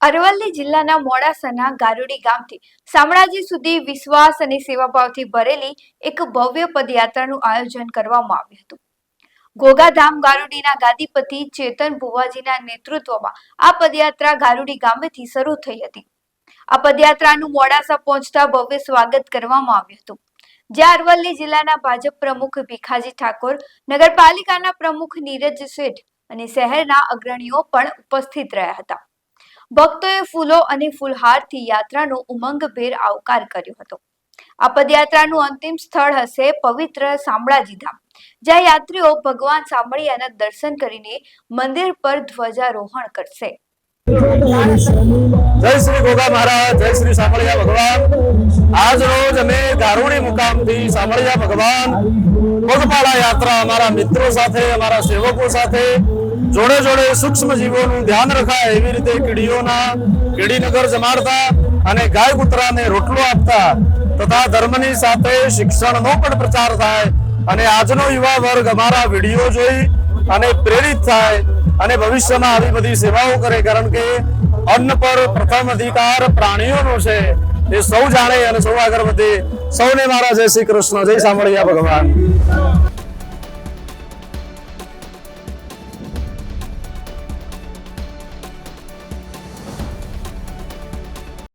અરવલ્લી જિલ્લાના મોડાસાના ગારુડી ગામથી શામળાજી સુધી વિશ્વાસ અને સેવાભાવથી ભરેલી એક ભવ્ય પદયાત્રાનું આયોજન કરવામાં આવ્યું હતું। ગોગાધામ ગારુડીના ગાદીપતિ ચેતન ભુવાજીના નેતૃત્વમાં આ પદયાત્રા ગારુડી ગામેથી શરૂ થઈ હતી। આ પદયાત્રાનું મોડાસા પહોંચતા ભવ્ય સ્વાગત કરવામાં આવ્યું હતું, જ્યાં અરવલ્લી જિલ્લાના ભાજપ પ્રમુખ ભીખાજી ઠાકોર, નગરપાલિકાના પ્રમુખ નીરજ શેઠ અને શહેરના અગ્રણીઓ પણ ઉપસ્થિત રહ્યા હતા। ભક્તોએ ફૂલો અને ફૂલહારથી યાત્રાનો ઉમંગભેર આવકાર કર્યો હતો। આ પદયાત્રાનું અંતિમ સ્થળ હશે પવિત્ર શામળાજી ધામ, જ્યાં યાત્રીઓ ભગવાન શામળિયાના દર્શન કરીને મંદિર પર ધ્વજારોહણ કરશે। जय श्री गोगा महाराज, जय श्री सामळिया भगवान। आज रोज अमे गारुडी मुकाम थी सामळिया भगवान पगपाळा यात्रा अमारा मित्रों साथे, अमारा सेवकों साथे जोड़े जोड़े सूक्ष्म जीवोनुं ध्यान रखाय एवी रीते कीड़ीनगर जमाड़ता अने गाय कूतराने रोटलो आपता तथा धर्मनी साथे शिक्षणनो पण प्रचार थाय अने आजनो युवा वर्ग अमारा विडियो जोई अने प्रेरित थाय अने भविष्यमां आवी बधी सेवाओ करे, कारण के अन्न पर प्रथम अधिकार प्राणीओनो छे ए सौ जाणे अने सौ आगळ वधे। सौने मारा जय श्री कृष्ण, जय सामळिया भगवान।